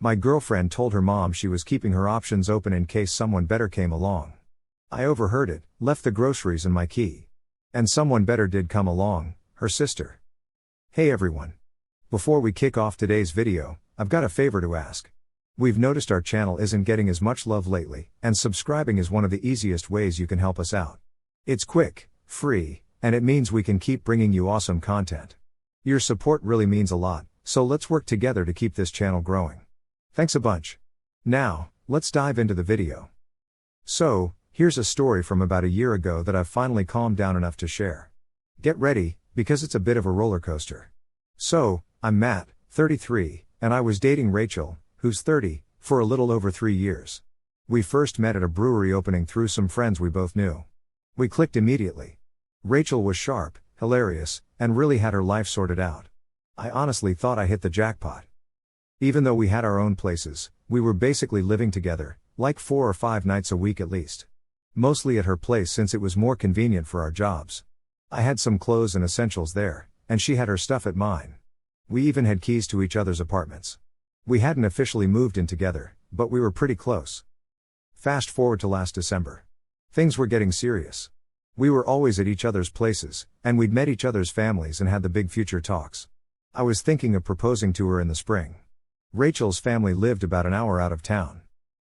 My girlfriend told her mom she was keeping her options open in case someone better came along. I overheard it, left the groceries and my key. And someone better did come along, her sister. Hey everyone. Before we kick off today's video, I've got a favor to ask. We've noticed our channel isn't getting as much love lately, and subscribing is one of the easiest ways you can help us out. It's quick, free, and it means we can keep bringing you awesome content. Your support really means a lot, so let's work together to keep this channel growing. Thanks a bunch. Now, let's dive into the video. So, here's a story from about a year ago that I've finally calmed down enough to share. Get ready, because it's a bit of a roller coaster. So, I'm Matt, 33, and I was dating Rachel, who's 30, for a little over 3 years. We first met at a brewery opening through some friends we both knew. We clicked immediately. Rachel was sharp, hilarious, and really had her life sorted out. I honestly thought I hit the jackpot. Even though we had our own places, we were basically living together, like 4 or 5 nights a week at least. Mostly at her place since it was more convenient for our jobs. I had some clothes and essentials there, and she had her stuff at mine. We even had keys to each other's apartments. We hadn't officially moved in together, but we were pretty close. Fast forward to last December. Things were getting serious. We were always at each other's places, and we'd met each other's families and had the big future talks. I was thinking of proposing to her in the spring. Rachel's family lived about an hour out of town.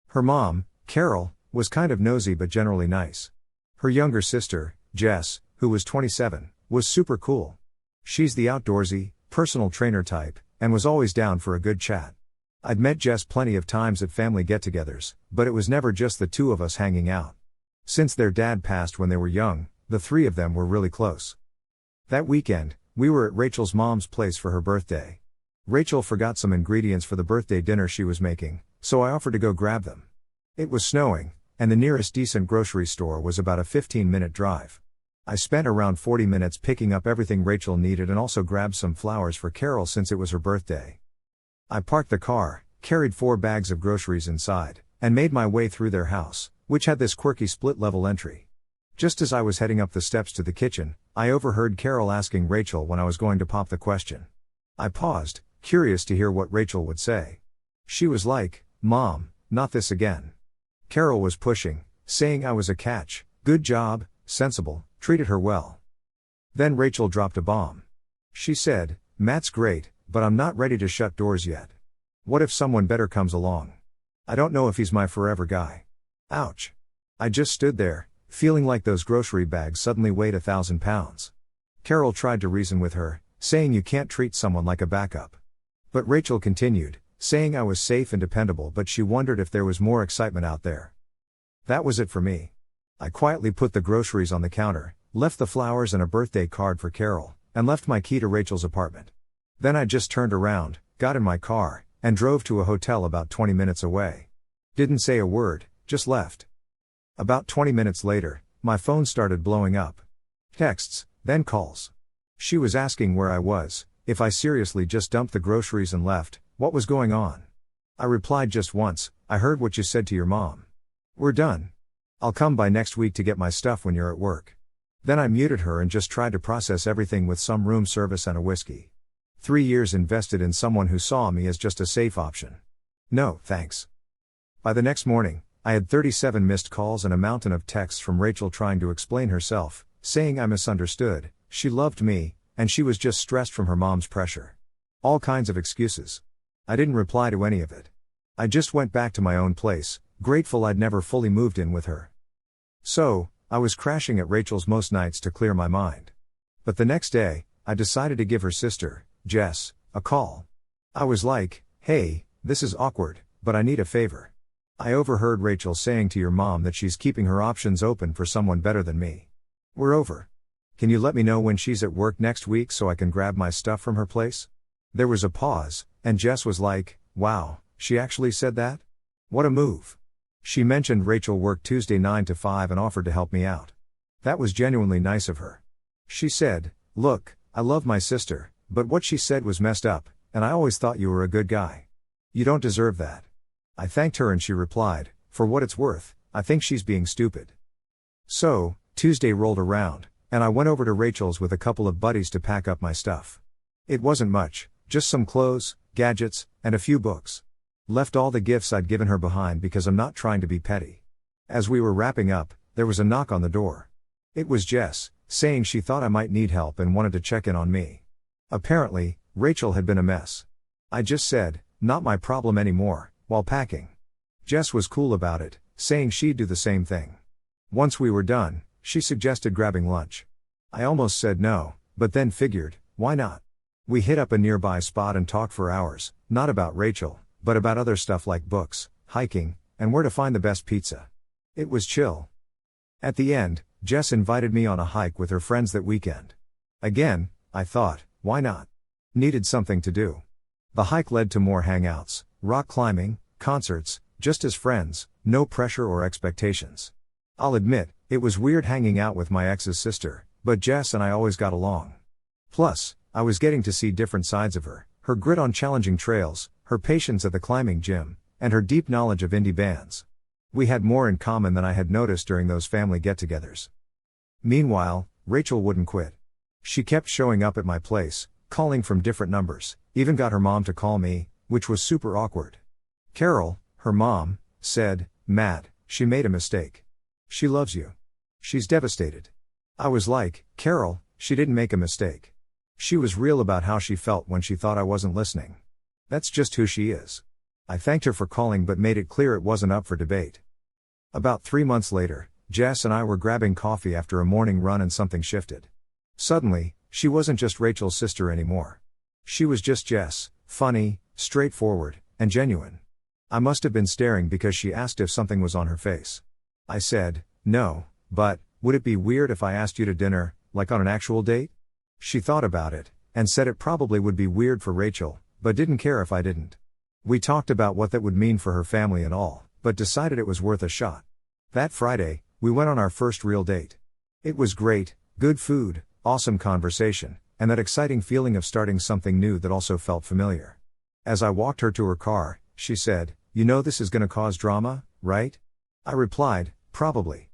Her mom, Carol, was kind of nosy but generally nice. Her younger sister, Jess, who was 27, was super cool. She's the outdoorsy, personal trainer type, and was always down for a good chat. I'd met Jess plenty of times at family get-togethers, but it was never just the two of us hanging out. Since their dad passed when they were young, the three of them were really close. That weekend, we were at Rachel's mom's place for her birthday. Rachel forgot some ingredients for the birthday dinner she was making, so I offered to go grab them. It was snowing, and the nearest decent grocery store was about a 15-minute drive. I spent around 40 minutes picking up everything Rachel needed and also grabbed some flowers for Carol since it was her birthday. I parked the car, carried 4 bags of groceries inside, and made my way through their house, which had this quirky split-level entry. Just as I was heading up the steps to the kitchen, I overheard Carol asking Rachel when I was going to pop the question. I paused, curious to hear what Rachel would say. She was like, "Mom, not this again." Carol was pushing, saying I was a catch, good job, sensible, treated her well. Then Rachel dropped a bomb. She said, "Matt's great, but I'm not ready to shut doors yet. What if someone better comes along? I don't know if he's my forever guy." Ouch. I just stood there, feeling like those grocery bags suddenly weighed 1,000 pounds. Carol tried to reason with her, saying you can't treat someone like a backup. But Rachel continued, saying I was safe and dependable, but she wondered if there was more excitement out there. That was it for me. I quietly put the groceries on the counter, left the flowers and a birthday card for Carol, and left my key to Rachel's apartment. Then I just turned around, got in my car, and drove to a hotel about 20 minutes away. Didn't say a word, just left. About 20 minutes later, my phone started blowing up. Texts, then calls. She was asking where I was, if I seriously just dumped the groceries and left, what was going on. I replied just once, "I heard what you said to your mom. We're done. I'll come by next week to get my stuff when you're at work." Then I muted her and just tried to process everything with some room service and a whiskey. 3 years invested in someone who saw me as just a safe option. No, thanks. By the next morning, I had 37 missed calls and a mountain of texts from Rachel trying to explain herself, saying I misunderstood, she loved me, and she was just stressed from her mom's pressure. All kinds of excuses. I didn't reply to any of it. I just went back to my own place, grateful I'd never fully moved in with her. So, I was crashing at Rachel's most nights to clear my mind. But the next day, I decided to give her sister, Jess, a call. I was like, "Hey, this is awkward, but I need a favor. I overheard Rachel saying to your mom that she's keeping her options open for someone better than me. We're over. Can you let me know when she's at work next week so I can grab my stuff from her place?" There was a pause, and Jess was like, "Wow, she actually said that? What a move." She mentioned Rachel worked Tuesday 9 to 5 and offered to help me out. That was genuinely nice of her. She said, "Look, I love my sister, but what she said was messed up, and I always thought you were a good guy. You don't deserve that." I thanked her and she replied, "For what it's worth, I think she's being stupid." So, Tuesday rolled around, and I went over to Rachel's with a couple of buddies to pack up my stuff. It wasn't much, just some clothes, gadgets, and a few books. Left all the gifts I'd given her behind because I'm not trying to be petty. As we were wrapping up, there was a knock on the door. It was Jess, saying she thought I might need help and wanted to check in on me. Apparently, Rachel had been a mess. I just said, "Not my problem anymore," while packing. Jess was cool about it, saying she'd do the same thing. Once we were done, she suggested grabbing lunch. I almost said no, but then figured, why not? We hit up a nearby spot and talked for hours, not about Rachel, but about other stuff like books, hiking, and where to find the best pizza. It was chill. At the end, Jess invited me on a hike with her friends that weekend. Again, I thought, why not? Needed something to do. The hike led to more hangouts, rock climbing, concerts, just as friends, no pressure or expectations. I'll admit, it was weird hanging out with my ex's sister, but Jess and I always got along. Plus, I was getting to see different sides of her grit on challenging trails, her patience at the climbing gym, and her deep knowledge of indie bands. We had more in common than I had noticed during those family get-togethers. Meanwhile, Rachel wouldn't quit. She kept showing up at my place, calling from different numbers, even got her mom to call me, which was super awkward. Carol, her mom, said, "Matt, she made a mistake. She loves you." She's devastated. I was like, Carol, she didn't make a mistake. She was real about how she felt when she thought I wasn't listening. That's just who she is. I thanked her for calling but made it clear it wasn't up for debate. About 3 months later, Jess and I were grabbing coffee after a morning run and something shifted. Suddenly, she wasn't just Rachel's sister anymore. She was just Jess, funny, straightforward, and genuine. I must have been staring because she asked if something was on her face. I said, "No, but, would it be weird if I asked you to dinner, like on an actual date?" She thought about it, and said it probably would be weird for Rachel, but didn't care if I didn't. We talked about what that would mean for her family and all, but decided it was worth a shot. That Friday, we went on our first real date. It was great, good food, awesome conversation, and that exciting feeling of starting something new that also felt familiar. As I walked her to her car, she said, "You know this is gonna cause drama, right?" I replied, "Probably.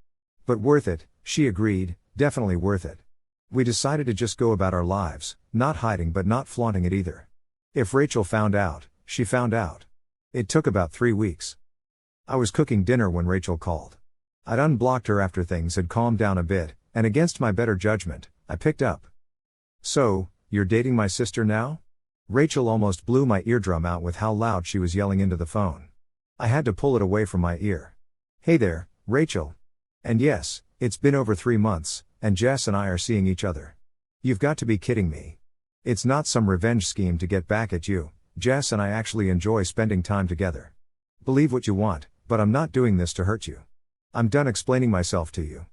But worth it," she agreed, "definitely worth it." We decided to just go about our lives, not hiding but not flaunting it either. If Rachel found out, she found out. It took about 3 weeks. I was cooking dinner when Rachel called. I'd unblocked her after things had calmed down a bit, and against my better judgment, I picked up. "So, you're dating my sister now?" Rachel almost blew my eardrum out with how loud she was yelling into the phone. I had to pull it away from my ear. "Hey there, Rachel. And yes, it's been over 3 months, and Jess and I are seeing each other. You've got to be kidding me. It's not some revenge scheme to get back at you. Jess and I actually enjoy spending time together. Believe what you want, but I'm not doing this to hurt you. I'm done explaining myself to you.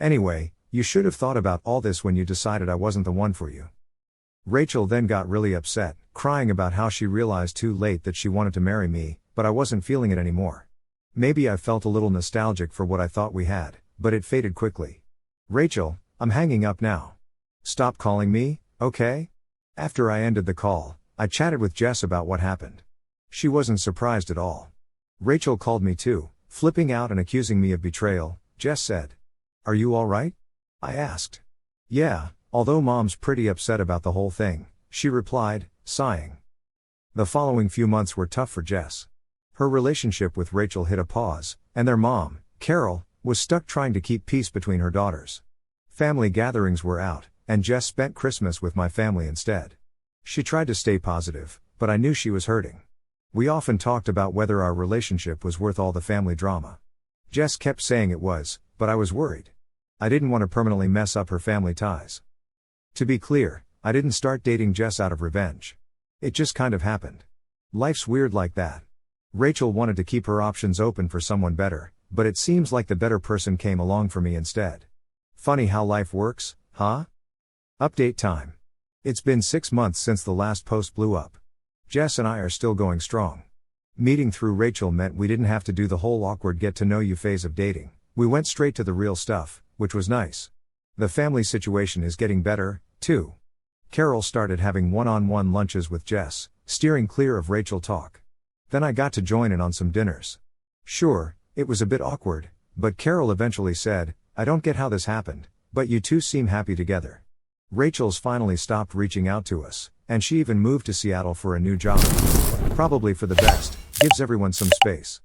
Anyway, you should have thought about all this when you decided I wasn't the one for you." Rachel then got really upset, crying about how she realized too late that she wanted to marry me, but I wasn't feeling it anymore. Maybe I felt a little nostalgic for what I thought we had, but it faded quickly. "Rachel, I'm hanging up now. Stop calling me, okay?" After I ended the call, I chatted with Jess about what happened. She wasn't surprised at all. Rachel called me too, flipping out and accusing me of betrayal. Jess said, "Are you all right?" I asked. "Yeah, although Mom's pretty upset about the whole thing," she replied, sighing. The following few months were tough for Jess. Her relationship with Rachel hit a pause, and their mom, Carol, was stuck trying to keep peace between her daughters. Family gatherings were out, and Jess spent Christmas with my family instead. She tried to stay positive, but I knew she was hurting. We often talked about whether our relationship was worth all the family drama. Jess kept saying it was, but I was worried. I didn't want to permanently mess up her family ties. To be clear, I didn't start dating Jess out of revenge. It just kind of happened. Life's weird like that. Rachel wanted to keep her options open for someone better, but it seems like the better person came along for me instead. Funny how life works, huh? Update time. It's been 6 months since the last post blew up. Jess and I are still going strong. Meeting through Rachel meant we didn't have to do the whole awkward get-to-know-you phase of dating. We went straight to the real stuff, which was nice. The family situation is getting better, too. Carol started having one-on-one lunches with Jess, steering clear of Rachel talk. Then I got to join in on some dinners. Sure, it was a bit awkward, but Carol eventually said, "I don't get how this happened, but you two seem happy together." Rachel's finally stopped reaching out to us, and she even moved to Seattle for a new job. Probably for the best. Gives everyone some space.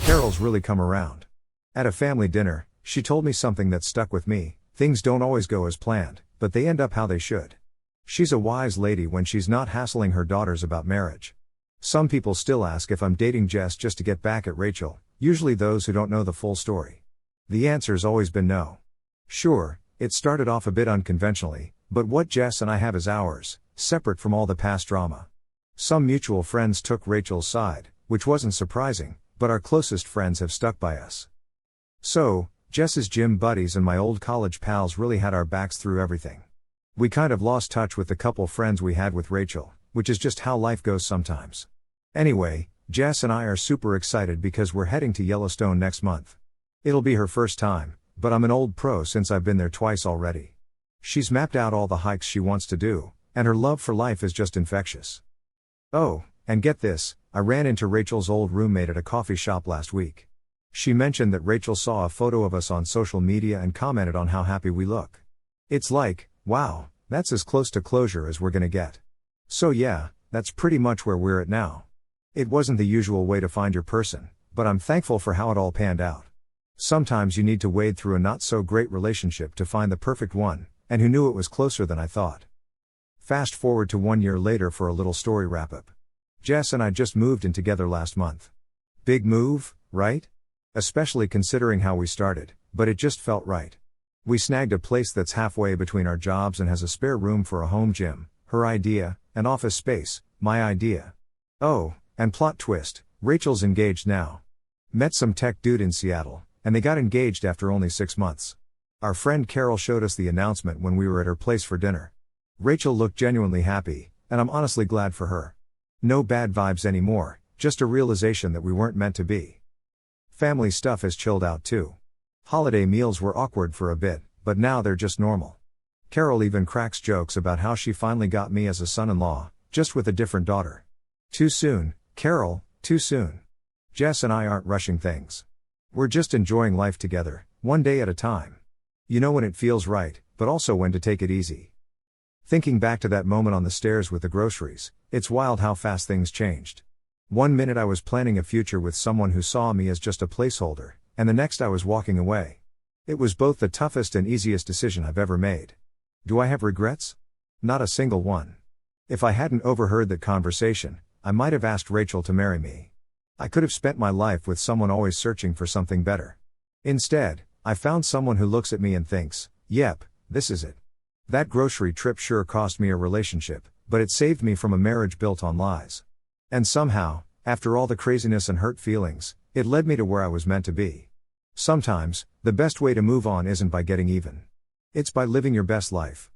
Carol's really come around. At a family dinner, she told me something that stuck with me: things don't always go as planned, but they end up how they should. She's a wise lady when she's not hassling her daughters about marriage. Some people still ask if I'm dating Jess just to get back at Rachel, usually those who don't know the full story. The answer's always been no. Sure, it started off a bit unconventionally, but what Jess and I have is ours, separate from all the past drama. Some mutual friends took Rachel's side, which wasn't surprising, but our closest friends have stuck by us. So, Jess's gym buddies and my old college pals really had our backs through everything. We kind of lost touch with the couple friends we had with Rachel, which is just how life goes sometimes. Anyway, Jess and I are super excited because we're heading to Yellowstone next month. It'll be her first time, but I'm an old pro since I've been there twice already. She's mapped out all the hikes she wants to do, and her love for life is just infectious. Oh, and get this, I ran into Rachel's old roommate at a coffee shop last week. She mentioned that Rachel saw a photo of us on social media and commented on how happy we look. It's like, wow, that's as close to closure as we're gonna get. So yeah, that's pretty much where we're at now. It wasn't the usual way to find your person, but I'm thankful for how it all panned out. Sometimes you need to wade through a not so great relationship to find the perfect one, and who knew it was closer than I thought. Fast forward to 1 year later for a little story wrap-up. Jess and I just moved in together last month. Big move, right? Especially considering how we started, but it just felt right. We snagged a place that's halfway between our jobs and has a spare room for a home gym, her idea, and office space, my idea. Oh, and plot twist, Rachel's engaged now. Met some tech dude in Seattle, and they got engaged after only 6 months. Our friend Carol showed us the announcement when we were at her place for dinner. Rachel looked genuinely happy, and I'm honestly glad for her. No bad vibes anymore, just a realization that we weren't meant to be. Family stuff has chilled out too. Holiday meals were awkward for a bit, but now they're just normal. Carol even cracks jokes about how she finally got me as a son-in-law, just with a different daughter. Too soon, Carol, too soon. Jess and I aren't rushing things. We're just enjoying life together, one day at a time. You know when it feels right, but also when to take it easy. Thinking back to that moment on the stairs with the groceries, it's wild how fast things changed. 1 minute I was planning a future with someone who saw me as just a placeholder, and the next I was walking away. It was both the toughest and easiest decision I've ever made. Do I have regrets? Not a single one. If I hadn't overheard that conversation, I might have asked Rachel to marry me. I could have spent my life with someone always searching for something better. Instead, I found someone who looks at me and thinks, yep, this is it. That grocery trip sure cost me a relationship, but it saved me from a marriage built on lies. And somehow, after all the craziness and hurt feelings, it led me to where I was meant to be. Sometimes, the best way to move on isn't by getting even. It's by living your best life.